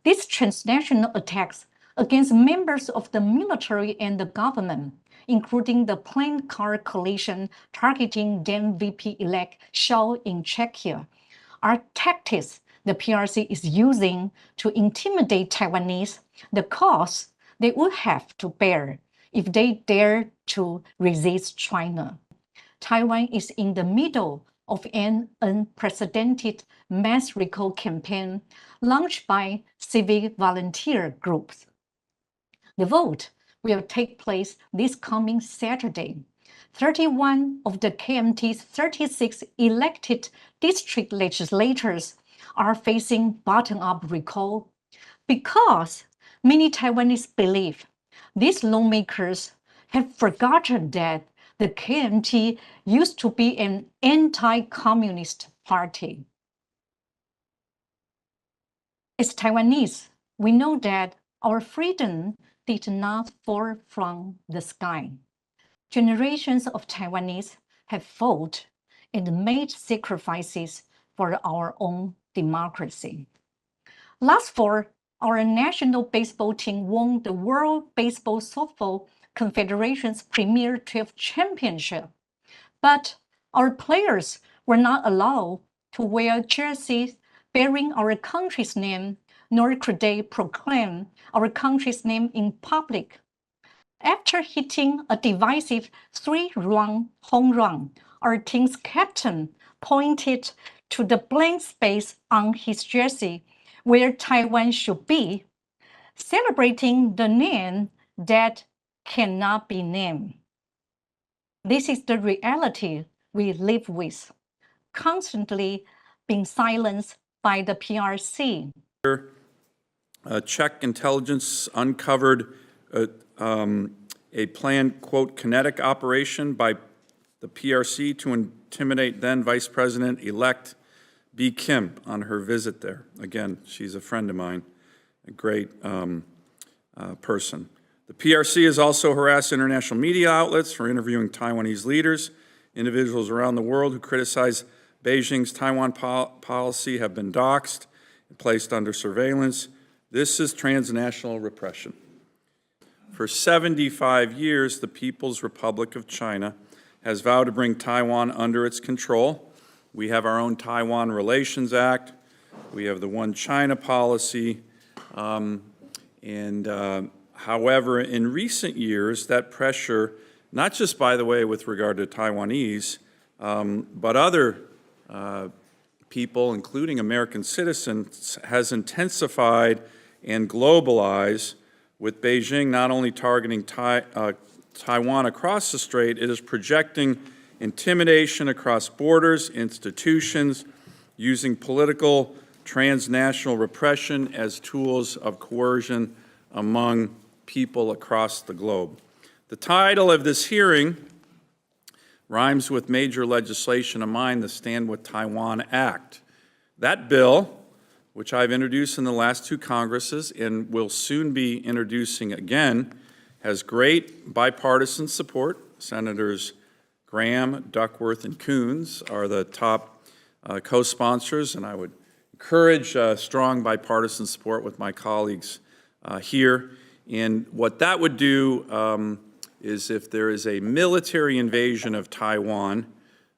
These transnational attacks against members of the military and the government, including the planned car coalition targeting then VP-elect Scholz in Czechia, are tactics the PRC is using to intimidate Taiwanese, the cost they would have to bear if they dare to resist China. Taiwan is in the middle of an unprecedented mass recall campaign launched by civic volunteer groups. The vote will take place this coming Saturday. 31 of the KMT's 36 elected district legislators are facing bottom-up recall because many Taiwanese believe these lawmakers have forgotten that the KMT used to be an anti-communist party. As Taiwanese, we know that our freedom did not fall from the sky. Generations of Taiwanese have fought and made sacrifices for our own democracy. Last fall, our national baseball team won the World Baseball Softball Confederation's Premier 12 Championship. But our players were not allowed to wear jerseys bearing our country's name, nor could they proclaim our country's name in public. After hitting a divisive 3-run home run, our team's captain pointed to the blank space on his jersey where Taiwan should be, celebrating the name that cannot be named. This is the reality we live with, constantly being silenced by the PRC. Czech intelligence uncovered a planned, quote, kinetic operation by the PRC to intimidate then Vice President-elect B. Kim on her visit there. Again, she's a friend of mine, a great person. The PRC has also harassed international media outlets for interviewing Taiwanese leaders. Individuals around the world who criticize Beijing's Taiwan policy have been doxxed and placed under surveillance. This is transnational repression. For 75 years, the People's Republic of China has vowed to bring Taiwan under its control. We have our own Taiwan Relations Act. We have the One China policy. However, in recent years, that pressure, not just, by the way, with regard to Taiwanese, but other people, including American citizens, has intensified and globalized, with Beijing not only targeting Taiwan across the strait, it is projecting intimidation across borders, institutions, using political transnational repression as tools of coercion among people across the globe. The title of this hearing rhymes with major legislation of mine, the Stand With Taiwan Act. That bill, which I've introduced in the last two Congresses and will soon be introducing again, has great bipartisan support. Senators Graham, Duckworth, and Coons are the top co-sponsors, and I would encourage strong bipartisan support with my colleagues here. And what that would do is if there is a military invasion of Taiwan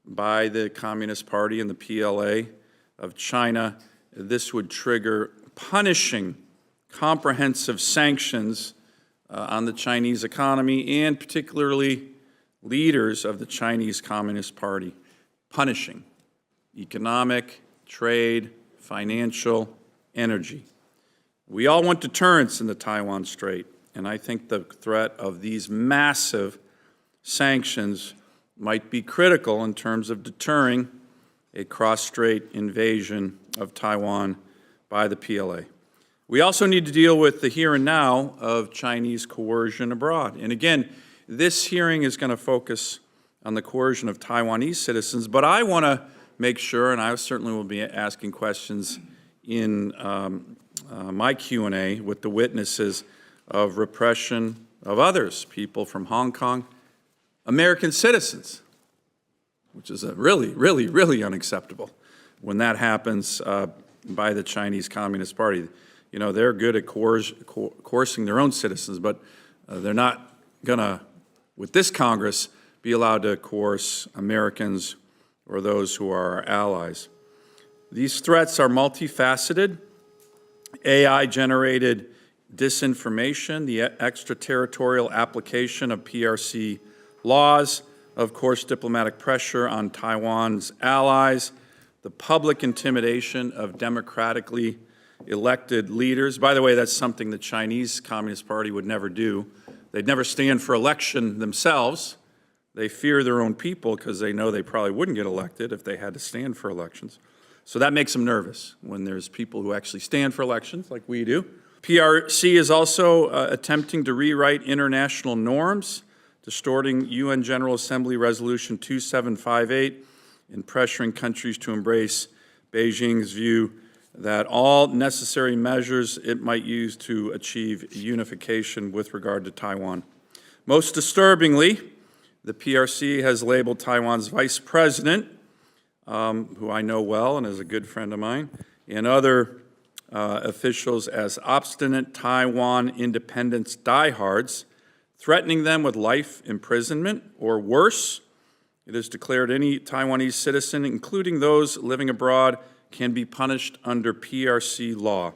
by the Communist Party and the PLA of China, this would trigger punishing comprehensive sanctions on the Chinese economy and particularly leaders of the Chinese Communist Party, punishing economic, trade, financial, energy. We all want deterrence in the Taiwan Strait, and I think the threat of these massive sanctions might be critical in terms of deterring a cross-strait invasion of Taiwan by the PLA. We also need to deal with the here and now of Chinese coercion abroad. And again, this hearing is going to focus on the coercion of Taiwanese citizens, but I want to make sure, and I certainly will be asking questions in my Q&A with the witnesses of repression of others, people from Hong Kong, American citizens, which is really unacceptable when that happens by the Chinese Communist Party. they're good at coercing their own citizens, but they're not going to, with this Congress, be allowed to coerce Americans or those who are our allies. These threats are multifaceted. AI-generated disinformation, the extraterritorial application of PRC laws, of course, diplomatic pressure on Taiwan's allies, the public intimidation of democratically elected leaders. By the way, that's something the Chinese Communist Party would never do. They'd never stand for election themselves. They fear their own people because they know they probably wouldn't get elected if they had to stand for elections. So that makes them nervous when there's people who actually stand for elections like we do. PRC is also attempting to rewrite international norms, distorting UN General Assembly Resolution 2758 and pressuring countries to embrace Beijing's view that all necessary measures it might use to achieve unification with regard to Taiwan. Most disturbingly, the PRC has labeled Taiwan's vice president, who I know well and is a good friend of mine, and other officials as obstinate Taiwan independence diehards, threatening them with life imprisonment or worse. It has declared any Taiwanese citizen, including those living abroad, can be punished under PRC law.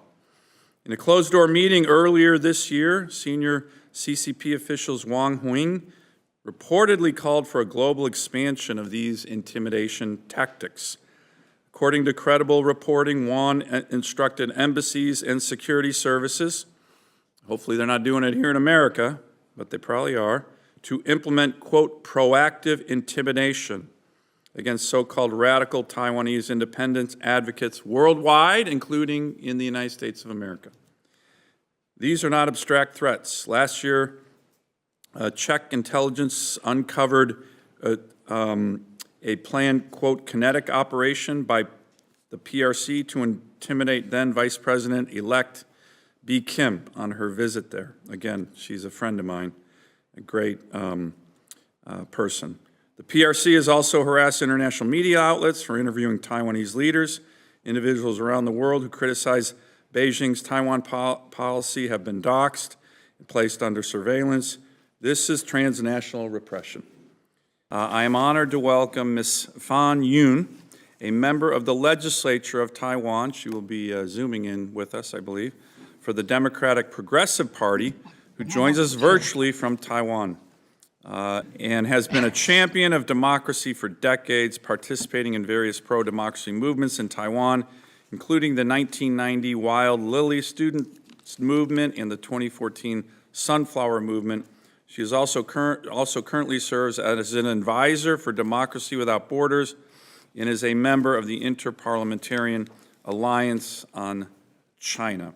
In a closed-door meeting earlier this year, senior CCP officials Wang Huing reportedly called for a global expansion of these intimidation tactics. According to credible reporting, Wang instructed embassies and security services, hopefully they're not doing it here in America, but they probably are, to implement, quote, proactive intimidation against so-called radical Taiwanese independence advocates worldwide, including in the United States of America. These are not abstract threats. Last year, Czech intelligence uncovered a planned, quote, kinetic operation by the PRC to intimidate then Vice President-elect B. Kim on her visit there. Again, she's a friend of mine, a great person. The PRC has also harassed international media outlets for interviewing Taiwanese leaders. Individuals around the world who criticize Beijing's Taiwan policy have been doxxed and placed under surveillance. This is transnational repression. I am honored to welcome Ms. Fan Yun, a member of the legislature of Taiwan. She will be zooming in with us, I believe, for the Democratic Progressive Party, who joins us virtually from Taiwan. And has been a champion of democracy for decades, participating in various pro-democracy movements in Taiwan, including the 1990 Wild Lily Students Movement and the 2014 Sunflower Movement. She is also currently serves as an advisor for Democracy Without Borders and is a member of the Interparliamentarian Alliance on China.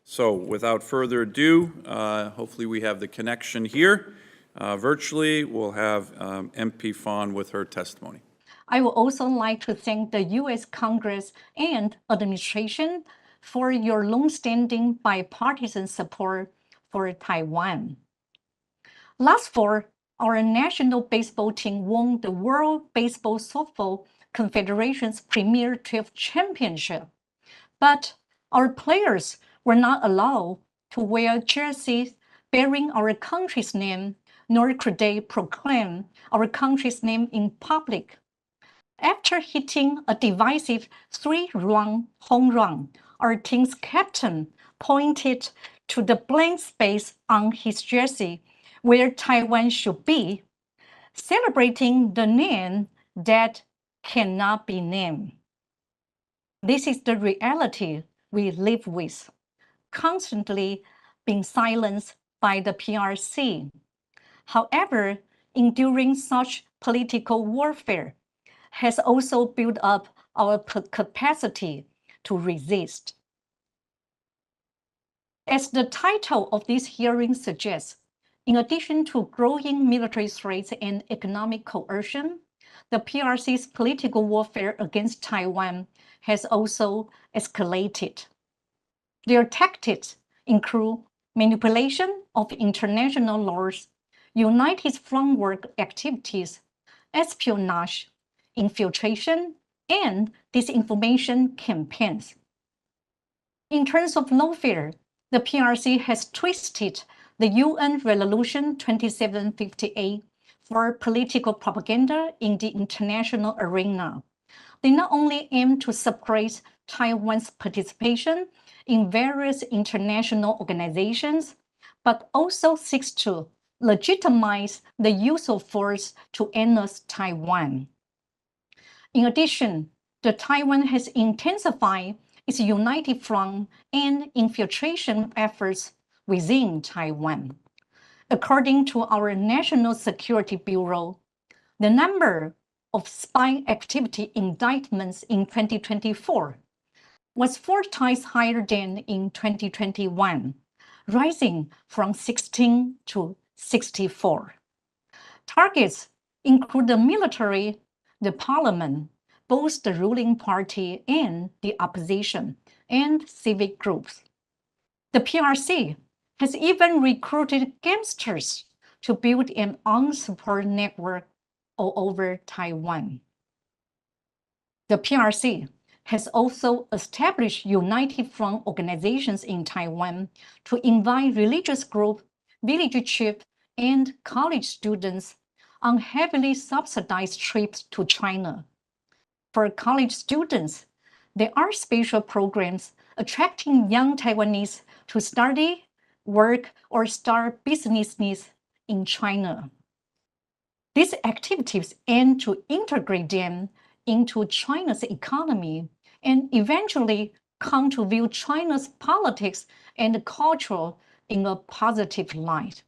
So without further ado, hopefully we have the connection here. Virtually, we'll have MP Fan with her testimony. I would also like to thank the U.S. Congress and administration for your long-standing bipartisan support for Taiwan. Last fall, our national baseball team won the World Baseball Softball Confederation's Premier 12 Championship, but our players were not allowed to wear jerseys bearing our country's name, nor could they proclaim our country's name in public. After hitting a divisive 3-run home run, our team's captain pointed to the blank space on his jersey where Taiwan should be, celebrating the name that cannot be named. This is the reality we live with, constantly being silenced by the PRC. However, enduring such political warfare has also built up our capacity to resist. As the title of this hearing suggests, in addition to growing military threats and economic coercion, the PRC's political warfare against Taiwan has also escalated. Their tactics include manipulation of international laws, united front work activities, espionage, infiltration, and disinformation campaigns. In terms of lawfare, the PRC has twisted the UN Resolution 2758 for political propaganda in the international arena. They not only aim to suppress Taiwan's participation in various international organizations, but also seeks to legitimize the use of force to annex Taiwan. In addition, the Taiwan has intensified its united front and infiltration efforts within Taiwan. According to our National Security Bureau, the number of spy activity indictments in 2024 was 4 times higher than in 2021, rising from 16 to 64. Targets include the military, the parliament, both the ruling party and the opposition, and civic groups. The PRC has even recruited gangsters to build an armed support network all over Taiwan. The PRC has also established united front organizations in Taiwan to invite religious groups, village chiefs, and college students on heavily subsidized trips to China. For college students, there are special programs attracting young Taiwanese to study, work, or start businesses in China. These activities aim to integrate them into China's economy and eventually come to view China's politics and culture in a positive light.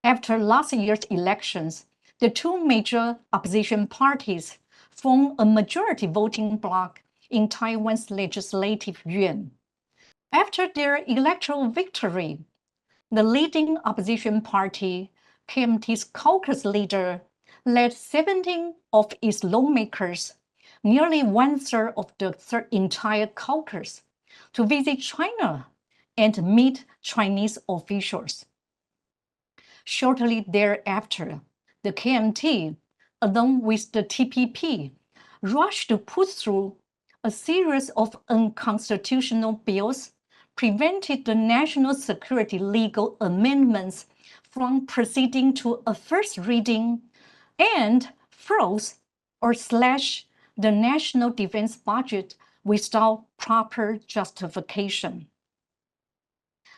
After last year's elections, the 2 major opposition parties formed a majority voting bloc in Taiwan's legislative yuan. After their electoral victory, the leading opposition party, KMT's caucus leader, led 17 of its lawmakers, nearly 1/3 of the entire caucus, to visit China and meet Chinese officials. Shortly thereafter, the KMT, along with the TPP, rushed to put through a series of unconstitutional bills, prevented the national security legal amendments from proceeding to a first reading, and froze or slashed the national defense budget without proper justification.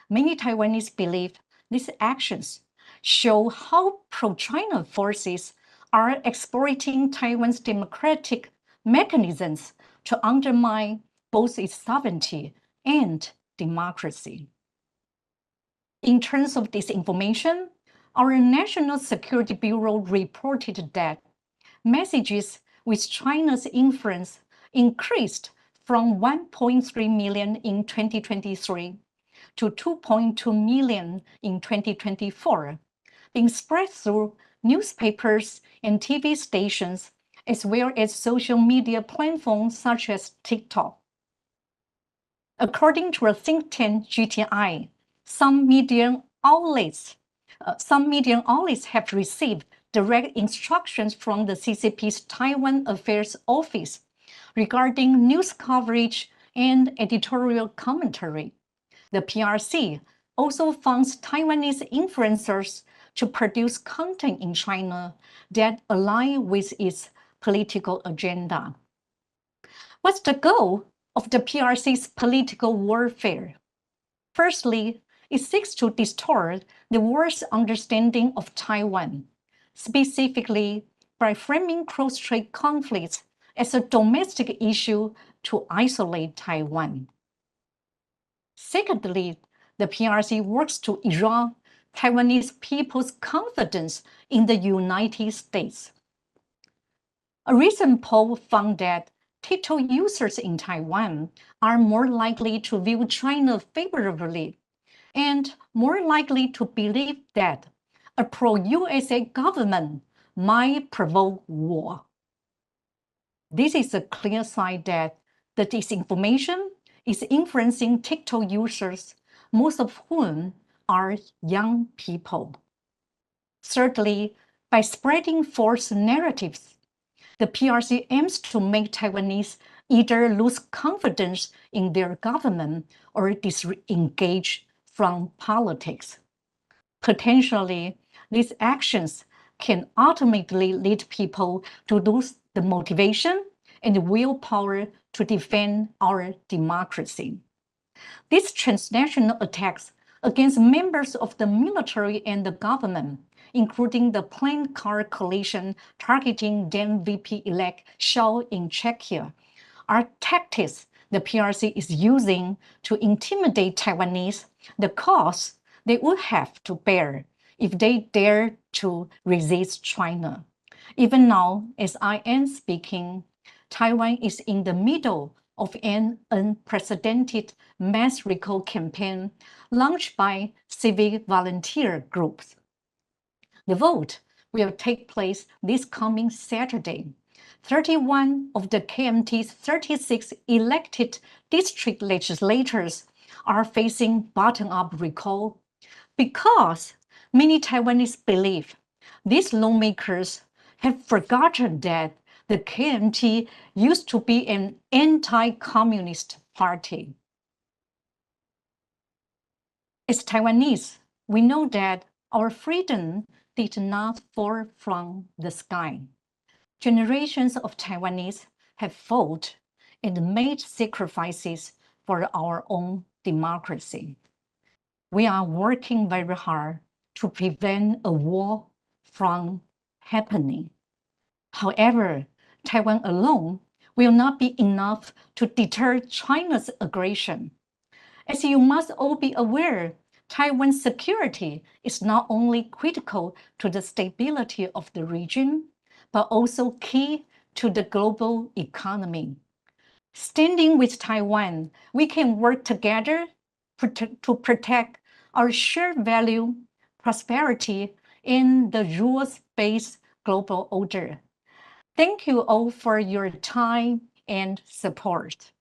Many Taiwanese believe these actions show how pro-China forces are exploiting Taiwan's democratic mechanisms to undermine both its sovereignty and democracy. In terms of disinformation, our National Security Bureau reported that messages with China's influence increased from 1.3 million in 2023 to 2.2 million in 2024, being spread through newspapers and TV stations, as well as social media platforms such as TikTok. According to a think tank GTI, some media outlets have received direct instructions from the CCP's Taiwan Affairs Office regarding news coverage and editorial commentary. The PRC also funds Taiwanese influencers to produce content in China that align with its political agenda. What's the goal of the PRC's political warfare? Firstly, it seeks to distort the world's understanding of Taiwan, specifically by framing cross-strait conflicts as a domestic issue to isolate Taiwan. Secondly, the PRC works to erode Taiwanese people's confidence in the United States. A recent poll found that TikTok users in Taiwan are more likely to view China favorably and more likely to believe that a pro-USA government might provoke war. This is a clear sign that the disinformation is influencing TikTok users, most of whom are young people. Thirdly, by spreading false narratives, the PRC aims to make Taiwanese either lose confidence in their government or disengage from politics. Potentially, these actions can ultimately lead people to lose the motivation and willpower to defend our democracy. These transnational attacks against members of the military and the government, including the planned car coalition targeting then VP-elect Shaw in Czechia, are tactics the PRC is using to intimidate Taiwanese, the cost they would have to bear if they dare to resist China. Even now, as I am speaking, Taiwan is in the middle of an unprecedented mass recall campaign launched by civic volunteer groups. The vote will take place this coming Saturday. 31 of the KMT's 36 elected district legislators are facing bottom-up recall because many Taiwanese believe these lawmakers have forgotten that the KMT used to be an anti-communist party. As Taiwanese, we know that our freedom did not fall from the sky. Generations of Taiwanese have fought and made sacrifices for our own democracy. We are working very hard to prevent a war from happening. However, Taiwan alone will not be enough to deter China's aggression. As you must all be aware, Taiwan's security is not only critical to the stability of the region, but also key to the global economy. Standing with Taiwan, we can work together to protect our shared value, prosperity, and the rules-based global order. Thank you all for your time and support.